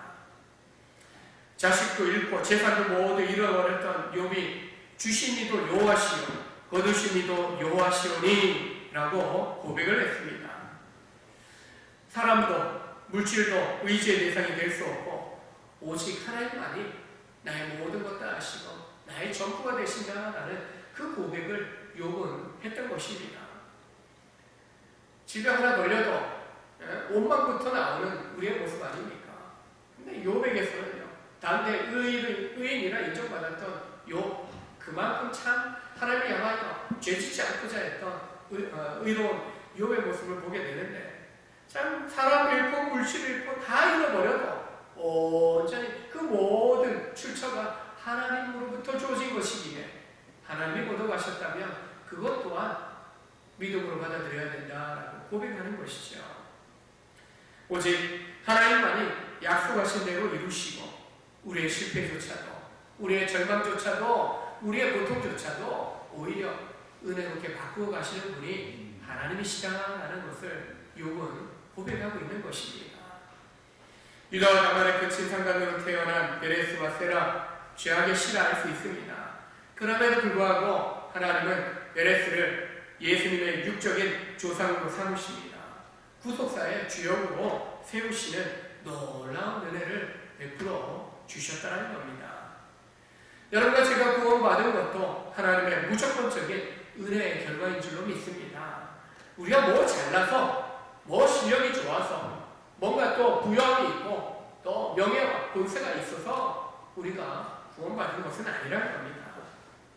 자식도 잃고 재산도 모두 잃어버렸던 욥이 주신 이도 여호와시오 거두신 이도 여호와시오니 라고 고백을 했습니다. 사람도 물질도 의지의 대상이 될 수 없고 오직 하나님만이 나의 모든 것 다 아시고 나의 전부가 되신다라는 그 고백을 욥은 했던 것입니다. 집에 하나 걸려도 옷만부터 나오는 우리의 모습 아닙니까? 근데 욥에게서는요, 당대 의인이라 인정받았던 욥, 그만큼 참 하나님을 향하여 죄짓지 않고자 했던 의로운 욥의 모습을 보게 되는데, 참 사람 잃고 물질 잃고 다 잃어버려도 온전히 그 모든 출처가 하나님으로부터 주어진 것이기에 하나님이 거둬가셨다면 그것 또한 믿음으로 받아들여야 된다라고 고백하는 것이죠. 오직 하나님만이 약속하신 대로 이루시고 우리의 실패조차도, 우리의 절망조차도, 우리의 고통조차도 오히려 은혜롭게 바꾸어 가시는 분이 하나님이시다라는 것을 욥은 고백하고 있는 것입니다. 유다와 다말의 끝인 상간으로 태어난 베레스와 세라, 죄악의 씨라 할 수 있습니다. 그럼에도 불구하고 하나님은 베레스를 예수님의 육적인 조상으로 삼으십니다. 구속사의 주역으로 세우시는 놀라운 은혜를 베풀어 주셨다는 겁니다. 여러분과 제가 구원받은 것도 하나님의 무조건적인 은혜의 결과인 줄로 믿습니다. 우리가 뭐 잘나서, 뭐 실력이 좋아서, 뭔가 또 부여함이 있고 또 명예와 권세가 있어서 우리가 구원받은 것은 아니라는 겁니다.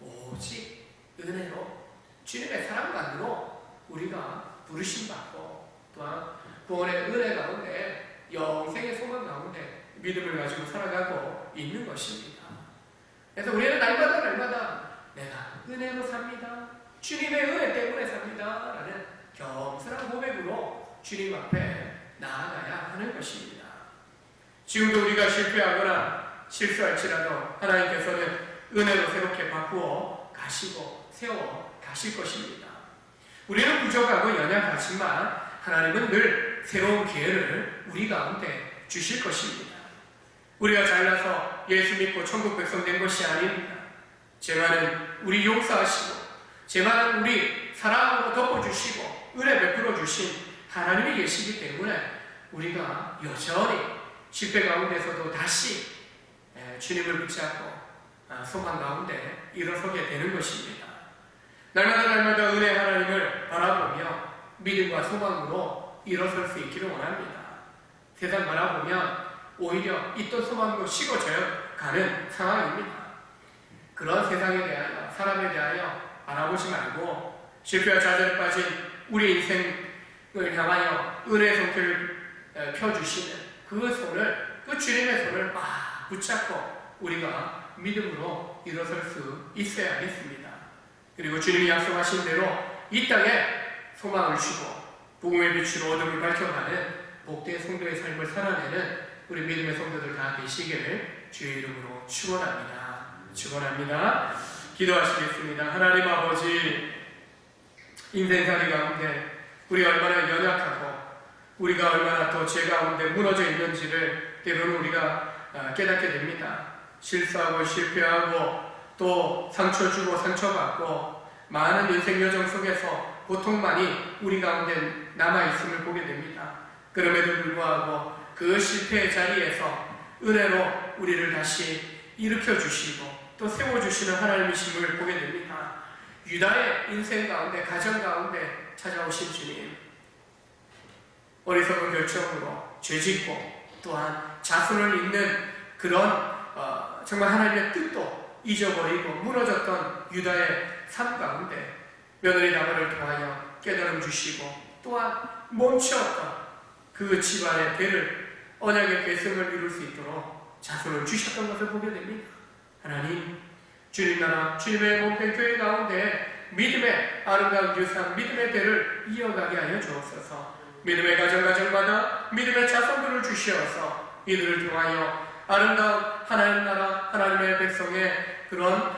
오직 은혜로 주님의 사랑만으로 우리가 부르심받고 또한 구원의 은혜 가운데, 영생의 소망 가운데 믿음을 가지고 살아가고 있는 것입니다. 그래서 우리는 날마다 내가 은혜로 삽니다, 주님의 은혜 때문에 삽니다 라는 겸손한 고백으로 주님 앞에 나아가야 하는 것입니다. 지금도 우리가 실패하거나 실수할지라도 하나님께서는 은혜로 새롭게 바꾸어 가시고 세워 가실 것입니다. 우리는 부족하고 연약하지만 하나님은 늘 새로운 기회를 우리 가운데 주실 것입니다. 우리가 잘나서 예수 믿고 천국 백성 된 것이 아닙니다. 죄만은 우리 용서하시고 죄만은 우리 사랑으로 덮어주시고 은혜 베풀어 주신 하나님이 계시기 때문에 우리가 여전히 실패 가운데서도 다시 주님을 붙잡고 소망 가운데 일어서게 되는 것입니다. 날마다 은혜 하나님을 바라보며 믿음과 소망으로 일어설 수 있기를 원합니다. 세상 바라보면 오히려 있던 소망도 식어져 가는 상황입니다. 그런 세상에 대하여, 사람에 대하여 바라보지 말고 실패와 좌절에 빠진 우리 인생을 향하여 은혜의 손길을 펴주시는 그 손을, 그 주님의 손을 막 붙잡고 우리가 믿음으로 일어설 수 있어야겠습니다. 그리고 주님이 약속하신 대로 이 땅에 소망을 주고 복음의 빛으로 어둠을 밝혀가는 복된 성도의 삶을 살아내는 우리 믿음의 성도들 다 되시기를 주의 이름으로 축원합니다. 기도하시겠습니다. 하나님 아버지, 인생살이 가운데 우리가 얼마나 연약하고 우리가 얼마나 또 죄 가운데 무너져 있는지를 때로는 우리가 깨닫게 됩니다. 실수하고 실패하고 또 상처 주고 상처받고 많은 인생 여정 속에서 고통만이 우리 가운데 남아있음을 보게 됩니다. 그럼에도 불구하고 그 실패의 자리에서 은혜로 우리를 다시 일으켜 주시고 또 세워주시는 하나님이심을 보게 됩니다. 유다의 인생 가운데, 가정 가운데 찾아오신 주님, 어리석은 결정으로 죄짓고 또한 자손을 잇는 그런 정말 하나님의 뜻도 잊어버리고 무너졌던 유다의 삶 가운데 며느리 다말을 통하여 깨달음 주시고 또한 멈추었던 그 집안의 배를 언약의 계승을 이룰 수 있도록 자손을 주셨던 것을 보게 됩니다. 하나님, 주님 나라, 주님의 몸된 교회 가운데 믿음의 아름다운 유산, 믿음의 배를 이어가게 하여 주옵소서. 믿음의 가정마다 믿음의 자손들을 주시어서 이들을 통하여 아름다운 하나님 나라, 하나님의 백성의 그런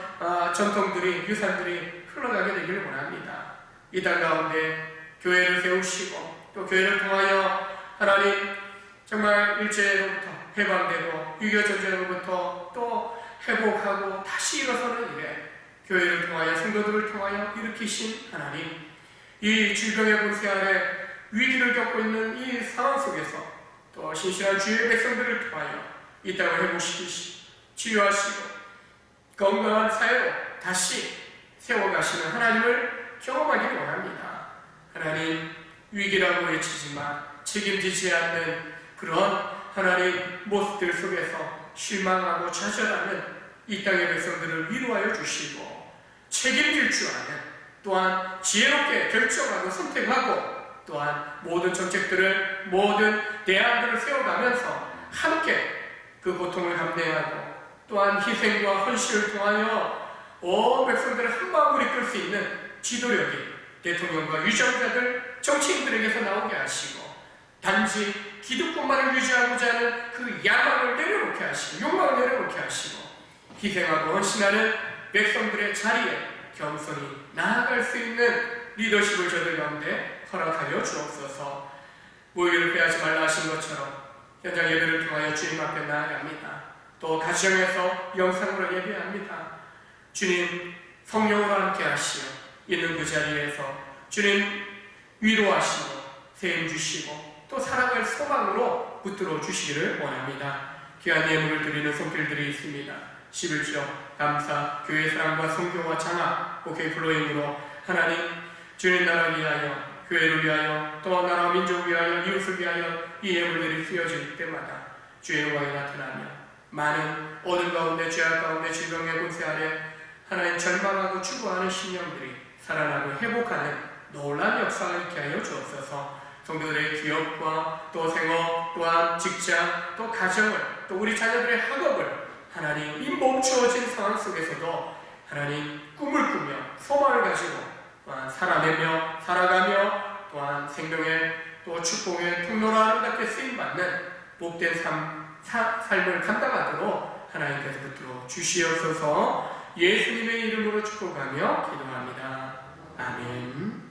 전통들이, 유산들이 흘러가게 되기를 원합니다. 이 땅 가운데 교회를 세우시고 또 교회를 통하여 하나님 정말 일제로부터 해방되고 6.25 전쟁으로부터 또 회복하고 다시 일어서는 일에 교회를 통하여 성도들을 통하여 일으키신 하나님, 이 질병의 권세 아래 위기를 겪고 있는 이 상황 속에서 또 신실한 주의 백성들을 통하여 이 땅을 회복시키시고 치유하시고 건강한 사회로 다시 세워가시는 하나님을 경험하기를 원합니다. 하나님, 위기라고 외치지만 책임지지 않는 그런 하나님 모습들 속에서 실망하고 좌절하는 이 땅의 백성들을 위로하여 주시고 책임질 줄 아는, 또한 지혜롭게 결정하고 선택하고 또한 모든 정책들을, 모든 대안들을 세워가면서 함께 그 고통을 감내하고 또한 희생과 헌신을 통하여 온 백성들을 한 마음으로 이끌 수 있는 지도력이 대통령과 유정자들, 정치인들에게서 나오게 하시고 단지 기득권만을 유지하고자 하는 그 야망을 내려놓게 하시고 욕망을 내려놓게 하시고 희생하고 헌신하는 백성들의 자리에 겸손히 나아갈 수 있는 리더십을 저들 가운데 허락하여 주옵소서. 모이기를 피하지 말라 하신 것처럼 현장 예배를 통하여 주님 앞에 나아갑니다. 또 가정에서 영상으로 예배합니다. 주님 성령으로 함께 하시어 있는 그 자리에서 주님 위로하시고 세임 주시고 또 살아갈 소망으로 붙들어 주시기를 원합니다. 귀한 예물을 드리는 손길들이 있습니다. 11조 감사, 교회 사랑과 성교와 장학, 목회 플로잉으로 하나님 주님 나라를 위하여, 교회를 위하여, 또 나라와 민족을 위하여, 이웃을 위하여 이 예물들이 쓰여질 때마다 주의 영광이 나타나며 많은 어둠 가운데, 죄악 가운데, 질병의 권세 아래 하나님 절망하고 추구하는 신령들이 살아나고 회복하는 놀라운 역사가 있게 하여 주옵소서. 성도들의 기업과 또 생업, 또한 직장, 또 가정을, 또 우리 자녀들의 학업을 하나님 이 멈추어진 상황 속에서도 하나님 꿈을 꾸며 소망을 가지고 또한 살아내며 살아가며 또한 생명의 또 축복의 통로로 아름답게 쓰임받는 복된 삶을 감당하도록 하나님께서 붙들어 주시옵소서. 예수님의 이름으로 축복하며 기도합니다. 아멘.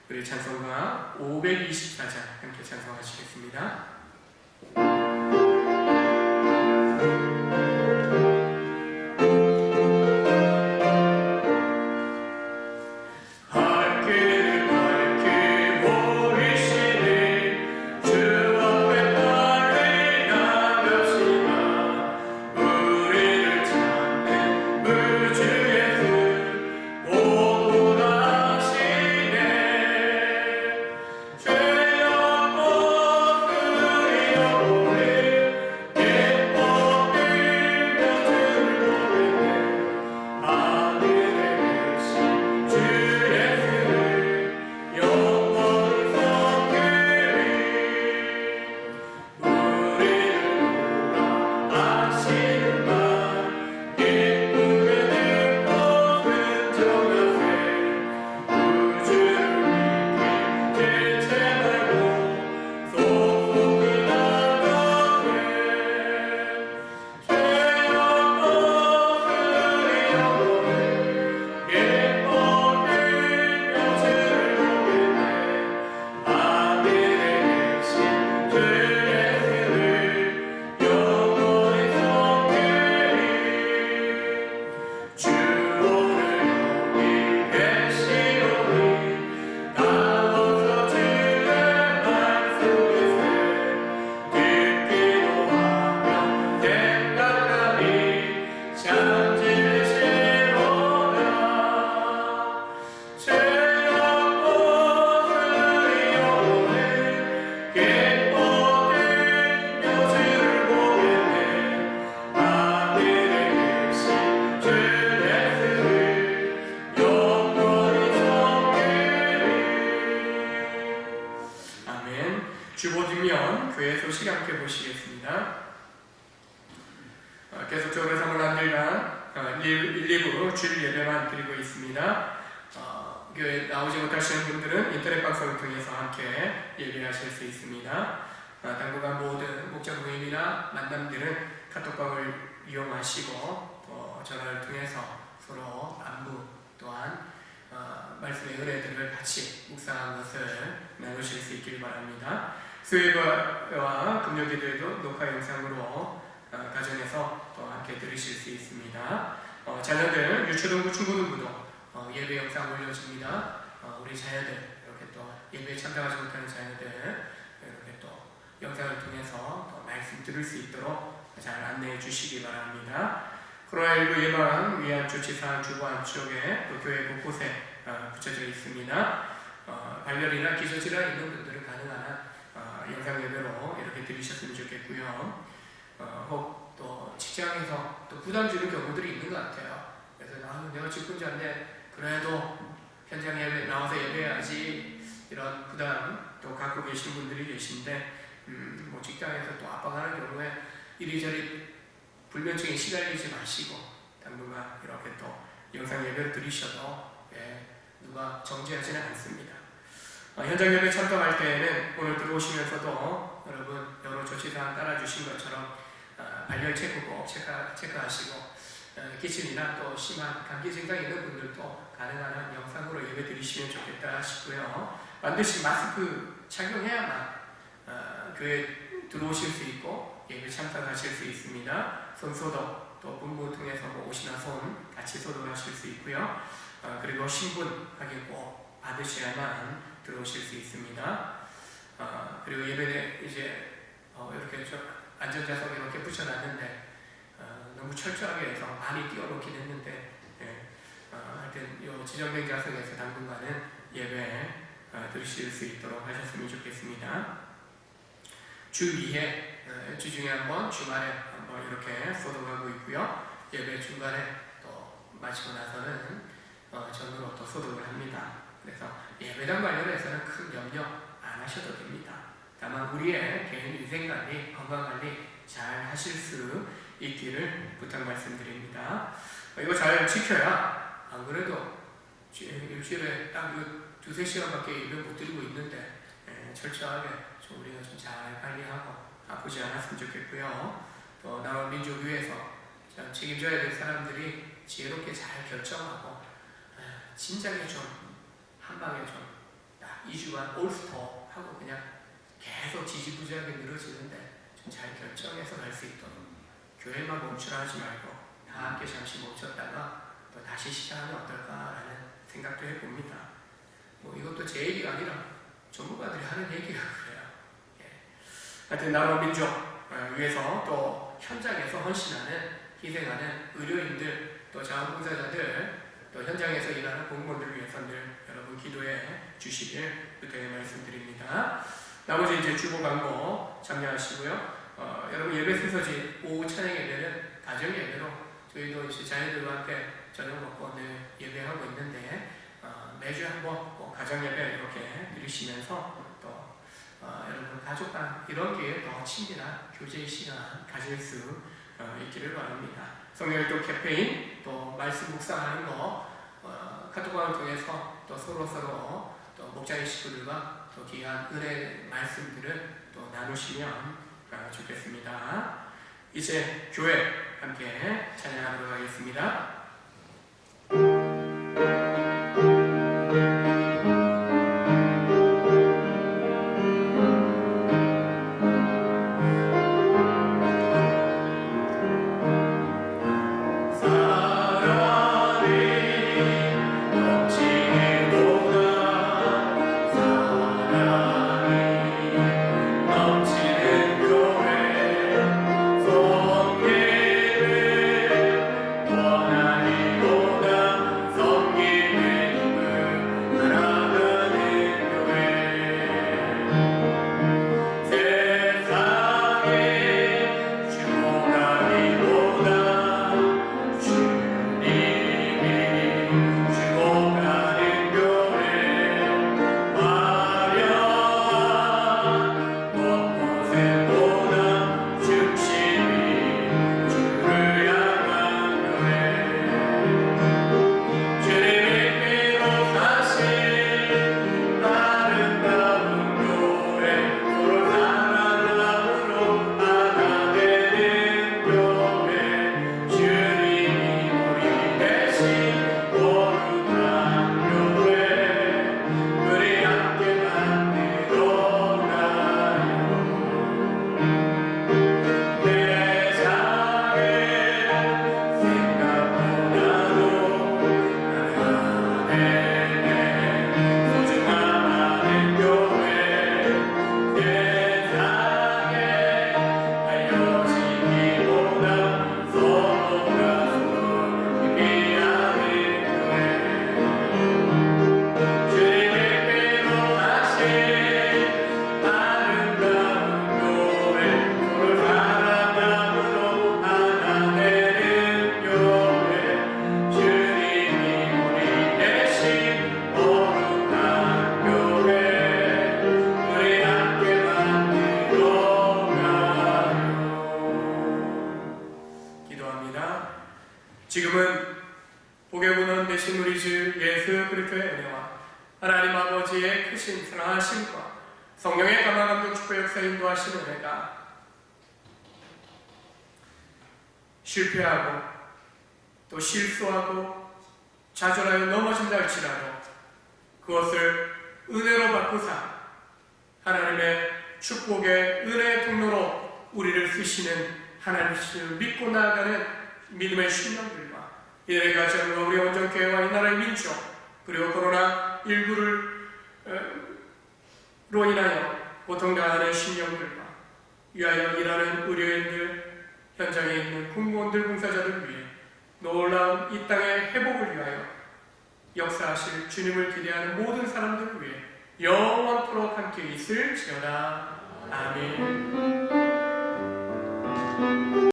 우리 찬송가 524장 함께 찬송하시겠습니다. 주여 주보 뒷면 교회 소식 함께 보시겠습니다. 계속적으로 사모남들과 1, 2부 주일 예배만 드리고 있습니다. 교회 나오지 못하시는 분들은 인터넷 방송을 통해서 함께 예배하실 수 있습니다. 당분간 모든 목자 모임이나 만남들은 카톡방을 이용하시고 또 전화를 통해서 서로 안부 또한 말씀의 은혜들을 같이 묵상한 것을 나누실 수 있길 바랍니다. 수요일과 금요일에도 녹화 영상으로 가정에서 또 함께 들으실 수 있습니다. 자녀들 유초등부 중고등부도 예배 영상 올려집니다. 우리 자녀들 이렇게 또 예배에 참석하지 못하는 자녀들 이렇게 또 영상을 통해서 또 말씀 들을 수 있도록 잘 안내해 주시기 바랍니다. 코로나19 예방 위한 조치사항 주보 안쪽에 또 교회 곳곳에 붙여져 있습니다. 발열이나 기저질환 있는 분들은 가능한 영상 예배로 이렇게 들으셨으면 좋겠고요. 혹 또 직장에서 또 부담 주는 경우들이 있는 것 같아요. 그래서 내가 직분자인데 그래도 현장 예배 나와서 예배해야지 이런 부담 또 갖고 계신 분들이 계신데 뭐 직장에서 또 압박하는 경우에 이리저리 불면증에 시달리지 마시고 당분간 이렇게 또 영상 예배를 들으셔도 누가 정죄하지는 않습니다. 현장 예배 참석할 때에는 오늘 들어오시면서도 여러분 여러 조치사항 따라주신 것처럼 발열 체크 꼭 체크하시고 기침이나 또 심한 감기 증상이 있는 분들도 가능한 한 영상으로 예배 드리시면 좋겠다 싶고요. 반드시 마스크 착용해야만 교회 들어오실 수 있고 예배 참석하실 수 있습니다. 손 소독 또 분부 통해서 옷이나 손 같이 소독하실 수 있고요. 그리고 신분 확인 꼭 받으셔야만 들어오실 수 있습니다. 그리고 예배에 이제 이렇게 좀 안전자석 이렇게 붙여놨는데 너무 철저하게 해서 많이 띄워놓긴 했는데 하여튼 이 지정된 좌석에서 당분간은 예배 들으실 수 있도록 하셨으면 좋겠습니다. 주 2회 주 중에 한번 주말에 한번 이렇게 소독하고 있고요. 예배 중간에 또 마치고 나서는 전으로 또 소독을 합니다. 그래서 예배당 관련해서는 큰 염려 안 하셔도 됩니다. 다만 우리의 개인 위생관리, 건강관리 잘 하실 수 있기를 부탁 말씀드립니다. 이거 잘 지켜야 안 그래도 일주일에 딱 두세 시간밖에 예배 못 드리고 있는데 철저하게 좀 우리가 좀 잘 관리하고 아프지 않았으면 좋겠고요. 또 나라 민족 위해서 책임져야 될 사람들이 지혜롭게 잘 결정하고 진작에 좀 한방에 좀 딱 2주간 올스터 하고 그냥 계속 지지부진하게 늘어지는데 좀 잘 결정해서 갈 수 있도록 교회만 멈추라 하지 말고 다 함께 잠시 멈췄다가 또 다시 시작하면 어떨까라는 생각도 해봅니다. 뭐 이것도 제 얘기가 아니라 전문가들이 하는 얘기가 그래요. 하여튼 나라 민족 위해서 또 현장에서 헌신하는 희생하는 의료인들 또 자원봉사자들 또 현장에서 일하는 공무원들을 위해서 늘 여러분 기도해 주시길 그때 말씀드립니다. 나머지 이제 주보 광고 참여하시고요. 여러분 예배 순서지 오후 찬양 예배는 가정 예배로 저희도 이제 자녀들과 함께 저녁 먹고 늘 예배하고 있는데 매주 한번 가정 예배 이렇게 드리시면서 또 여러분 가족간 이런 기회에 더 친밀한 교제 시간 가질 수 있기를 바랍니다. 성령일동 캠페인 또 말씀 묵상하는 거 카톡방을 통해서 또 서로 또 목장의 식구들과 또 귀한 은혜 말씀들을 또 나누시면 좋겠습니다. 이제 교회 함께 찬양하도록 하겠습니다. 원하니 보다 성김을 인도하심과 성령의 감화감동 축복 역사 인도하시는 은혜가 실패하고 또 실수하고 좌절하여 넘어진다 할지라도 그것을 은혜로 바꾸사 하나님의 축복의 은혜의 통로로 우리를 쓰시는 하나님을 믿고 나아가는 믿음의 신령들과 이들의 가정과 우리 온전교회와 이 나라의 민족 그리고 코로나19로 인하여 고통당하는 신령들과 위하여 일하는 의료인들, 현장에 있는 공무원들, 봉사자들 위해 놀라운 이 땅의 회복을 위하여 역사하실 주님을 기대하는 모든 사람들을 위해 영원토록 함께 있을지어다. 아멘.